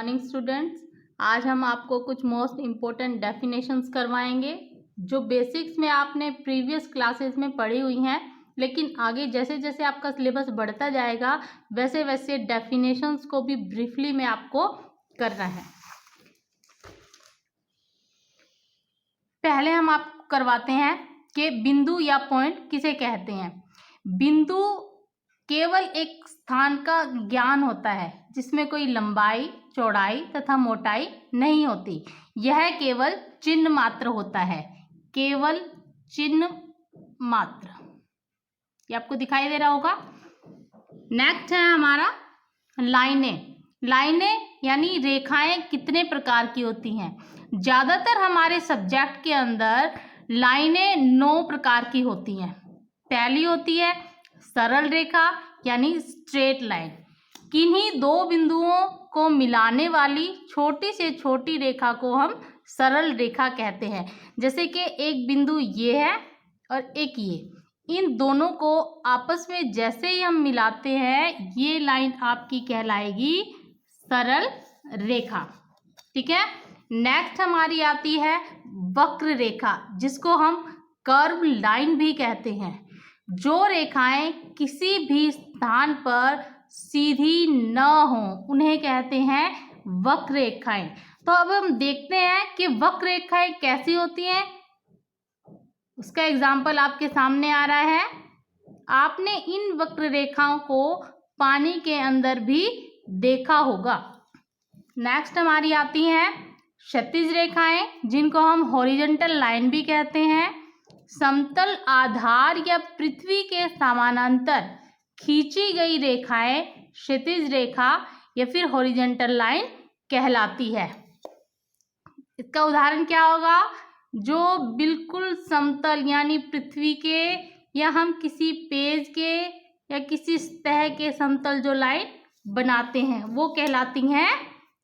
Morning students. आज हम आपको कुछ मोस्ट इम्पोर्टेंट डेफिनेशंस करवाएंगे जो बेसिक्स में आपने प्रीवियस क्लासेस में पढ़ी हुई हैं, लेकिन आगे जैसे जैसे आपका सिलेबस बढ़ता जाएगा वैसे वैसे डेफिनेशंस को भी ब्रीफली में आपको करना है। पहले हम आपको करवाते हैं कि बिंदु या पॉइंट किसे कहते हैं। बिंदु केवल एक स्थान का ज्ञान होता है जिसमें कोई लंबाई, चौड़ाई तथा मोटाई नहीं होती। यह केवल चिन्ह मात्र होता है, केवल चिन्ह मात्र। ये आपको दिखाई दे रहा होगा। नेक्स्ट है हमारा लाइनें। लाइनें यानी रेखाएं कितने प्रकार की होती हैं। ज़्यादातर हमारे सब्जेक्ट के अंदर लाइनें 9 प्रकार की होती हैं। पहली होती है सरल रेखा यानी स्ट्रेट लाइन। किन्हीं दो बिंदुओं को मिलाने वाली छोटी से छोटी रेखा को हम सरल रेखा कहते हैं। जैसे कि एक बिंदु ये है और एक ये, इन दोनों को आपस में जैसे ही हम मिलाते हैं ये लाइन आपकी कहलाएगी सरल रेखा। ठीक है। नेक्स्ट हमारी आती है वक्र रेखा, जिसको हम कर्व लाइन भी कहते हैं। जो रेखाएं किसी भी स्थान पर सीधी न हो उन्हें कहते हैं वक्र रेखाएं। तो अब हम देखते हैं कि वक्र रेखाएं कैसी होती हैं। उसका एग्जाम्पल आपके सामने आ रहा है। आपने इन वक्र रेखाओं को पानी के अंदर भी देखा होगा। नेक्स्ट हमारी आती हैं क्षैतिज रेखाएं, जिनको हम हॉरिजॉन्टल लाइन भी कहते हैं। समतल आधार या पृथ्वी के समानांतर खींची गई रेखाएं क्षैतिज रेखा या फिर हॉरिजॉन्टल लाइन कहलाती है। इसका उदाहरण क्या होगा। जो बिल्कुल समतल यानी पृथ्वी के या हम किसी पेज के या किसी सतह के समतल जो लाइन बनाते हैं वो कहलाती हैं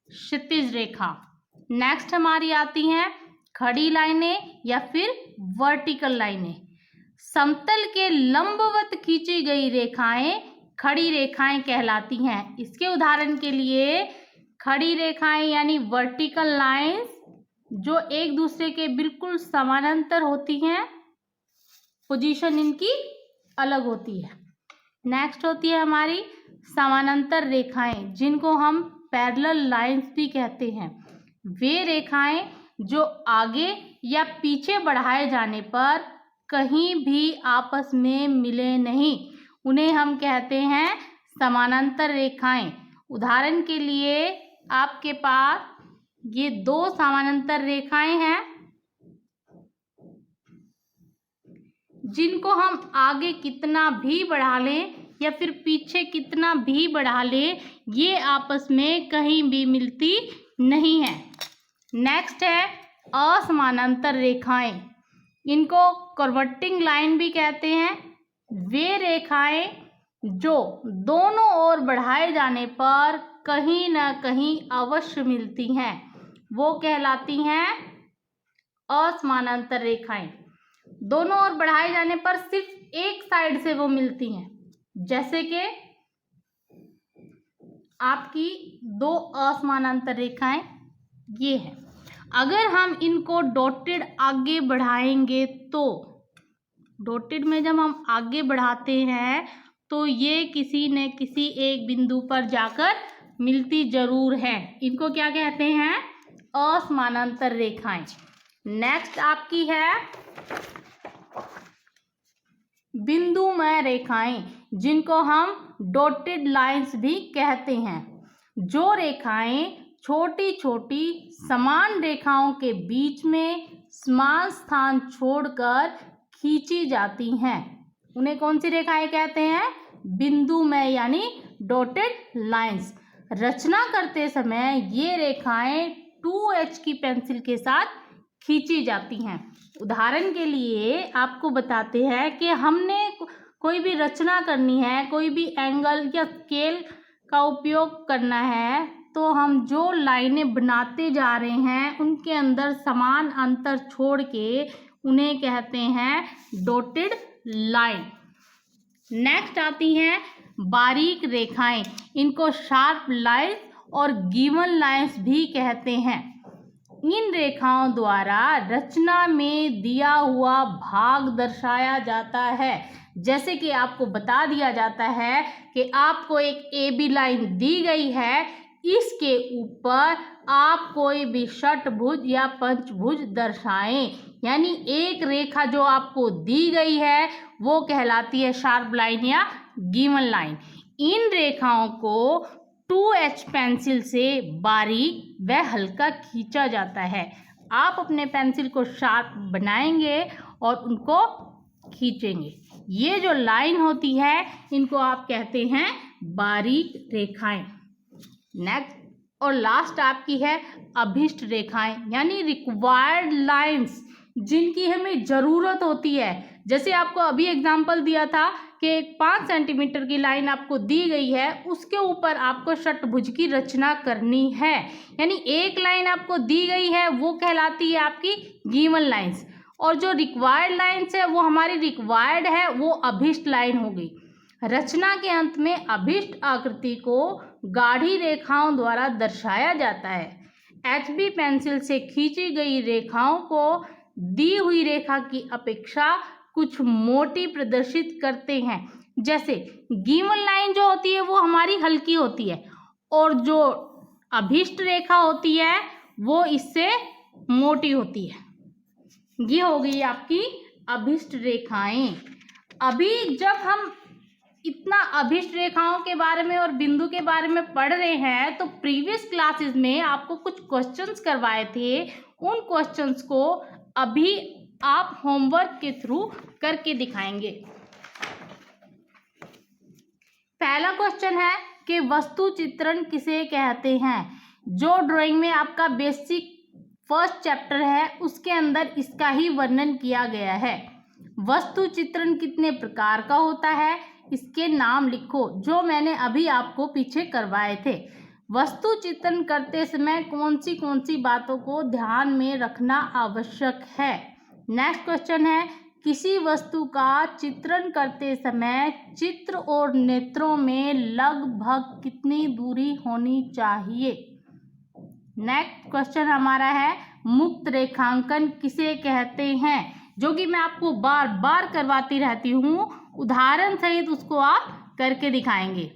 क्षैतिज रेखा। नेक्स्ट हमारी आती हैं खड़ी लाइनें या फिर वर्टिकल लाइनें। समतल के लंबवत खींची गई रेखाएं खड़ी रेखाएं कहलाती हैं। इसके उदाहरण के लिए खड़ी रेखाएं यानी वर्टिकल लाइंस जो एक दूसरे के बिल्कुल समानांतर होती हैं, पोजीशन इनकी अलग होती है। नेक्स्ट होती है हमारी समानांतर रेखाएं, जिनको हम पैरेलल लाइंस भी कहते हैं। वे रेखाएं जो आगे या पीछे बढ़ाए जाने पर कहीं भी आपस में मिले नहीं, उन्हें हम कहते हैं समानांतर रेखाएं। उदाहरण के लिए आपके पास ये 2 समानांतर रेखाएं हैं, जिनको हम आगे कितना भी बढ़ा लें या फिर पीछे कितना भी बढ़ा लें, ये आपस में कहीं भी मिलती नहीं है। नेक्स्ट है असमानांतर रेखाएं, इनको कर्वेटिंग लाइन भी कहते हैं। वे रेखाएं जो दोनों ओर बढ़ाए जाने पर कहीं ना कहीं अवश्य मिलती हैं, वो कहलाती हैं असमानांतर रेखाएं। दोनों ओर बढ़ाए जाने पर सिर्फ एक साइड से वो मिलती हैं। जैसे कि आपकी 2 असमानांतर रेखाएं ये है। अगर हम इनको डॉटेड आगे बढ़ाएंगे तो डॉटेड में जब हम आगे बढ़ाते हैं तो ये किसी न किसी एक बिंदु पर जाकर मिलती जरूर है। इनको क्या कहते हैं असमानांतर रेखाएं। नेक्स्ट आपकी है बिंदुमय रेखाएं, जिनको हम डॉटेड लाइंस भी कहते हैं। जो रेखाएं छोटी छोटी समान रेखाओं के बीच में समान स्थान छोड़कर खींची जाती हैं, उन्हें कौन सी रेखाएं कहते हैं बिंदुमय यानी डॉटेड लाइंस। रचना करते समय ये रेखाएं 2H की पेंसिल के साथ खींची जाती हैं। उदाहरण के लिए आपको बताते हैं कि हमने कोई भी रचना करनी है, कोई भी एंगल या स्केल का उपयोग करना है, तो हम जो लाइनें बनाते जा रहे हैं उनके अंदर समान अंतर छोड़ के उन्हें कहते हैं डॉटेड लाइन। नेक्स्ट आती हैं बारीक रेखाएं, इनको शार्प लाइन और गिवन लाइंस भी कहते हैं। इन रेखाओं द्वारा रचना में दिया हुआ भाग दर्शाया जाता है। जैसे कि आपको बता दिया जाता है कि आपको एक ए बी लाइन दी गई है, इसके ऊपर आप कोई भी षटभुज या पंचभुज दर्शाएं, यानी एक रेखा जो आपको दी गई है वो कहलाती है शार्प लाइन या गिवन लाइन। इन रेखाओं को 2H पेंसिल से बारीक व हल्का खींचा जाता है। आप अपने पेंसिल को शार्प बनाएंगे और उनको खींचेंगे। ये जो लाइन होती है इनको आप कहते हैं बारीक रेखाएं। नेक्स्ट और लास्ट आपकी है अभिष्ट रेखाएं, यानी रिक्वायर्ड लाइंस, जिनकी हमें ज़रूरत होती है। जैसे आपको अभी एग्जांपल दिया था कि एक 5 सेंटीमीटर की लाइन आपको दी गई है, उसके ऊपर आपको षटभुज की रचना करनी है, यानी एक लाइन आपको दी गई है वो कहलाती है आपकी गिवन लाइंस। और जो रिक्वायर्ड लाइंस है वो हमारी रिक्वायर्ड है, वो अभिष्ट लाइन हो गई। रचना के अंत में अभिष्ट आकृति को गाढ़ी रेखाओं द्वारा दर्शाया जाता है। HB पेंसिल से खींची गई रेखाओं को दी हुई रेखा की अपेक्षा कुछ मोटी प्रदर्शित करते हैं। जैसे गिवन लाइन जो होती है वो हमारी हल्की होती है और जो अभिष्ट रेखा होती है वो इससे मोटी होती है। ये हो गई आपकी अभिष्ट रेखाएं। अभी जब हम इतना अभिष्ट रेखाओं के बारे में और बिंदु के बारे में पढ़ रहे हैं तो प्रीवियस क्लासेस में आपको कुछ क्वेश्चंस करवाए थे, उन क्वेश्चंस को अभी आप होमवर्क के थ्रू करके दिखाएंगे। पहला क्वेश्चन है कि वस्तु चित्रण किसे कहते हैं। जो ड्राइंग में आपका बेसिक फर्स्ट चैप्टर है उसके अंदर इसका ही वर्णन किया गया है। वस्तु चित्रण कितने प्रकार का होता है, इसके नाम लिखो, जो मैंने अभी आपको पीछे करवाए थे। वस्तु चित्रण करते समय कौन सी बातों को ध्यान में रखना आवश्यक है। नेक्स्ट क्वेश्चन है किसी वस्तु का चित्रण करते समय चित्र और नेत्रों में लगभग कितनी दूरी होनी चाहिए। नेक्स्ट क्वेश्चन हमारा है मुक्त रेखांकन किसे कहते हैं, जो कि मैं आपको बार बार करवाती रहती हूँ, उदाहरण सहित उसको आप करके दिखाएंगे।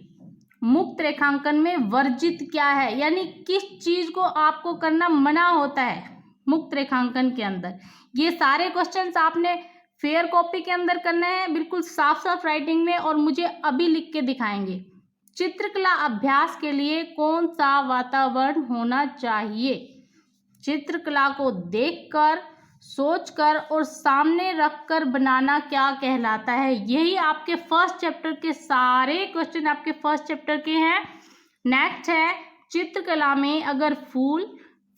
मुक्त रेखांकन में वर्जित क्या है, यानी किस चीज को आपको करना मना होता है मुक्त रेखांकन के अंदर। ये सारे क्वेश्चंस आपने फेयर कॉपी के अंदर करने हैं, बिल्कुल साफ साफ राइटिंग में, और मुझे अभी लिख के दिखाएंगे। चित्रकला अभ्यास के लिए कौन सा वातावरण होना चाहिए। चित्रकला को देखकर, सोचकर और सामने रखकर बनाना क्या कहलाता है। यही आपके फर्स्ट चैप्टर के सारे क्वेश्चन आपके फर्स्ट चैप्टर के हैं। नेक्स्ट है चित्रकला में अगर फूल,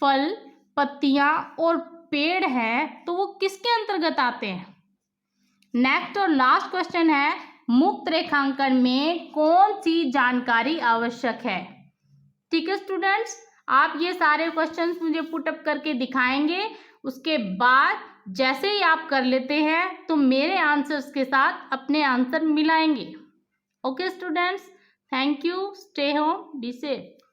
फल, पत्तियां और पेड़ हैं तो वो किसके अंतर्गत आते हैं। नेक्स्ट और लास्ट क्वेश्चन है मुक्त रेखांकन में कौन सी जानकारी आवश्यक है। ठीक है स्टूडेंट्स, आप ये सारे क्वेश्चंस मुझे पुटअप करके दिखाएंगे। उसके बाद जैसे ही आप कर लेते हैं तो मेरे आंसर्स के साथ अपने आंसर मिलाएंगे। Okay students, thank you, stay home, be safe.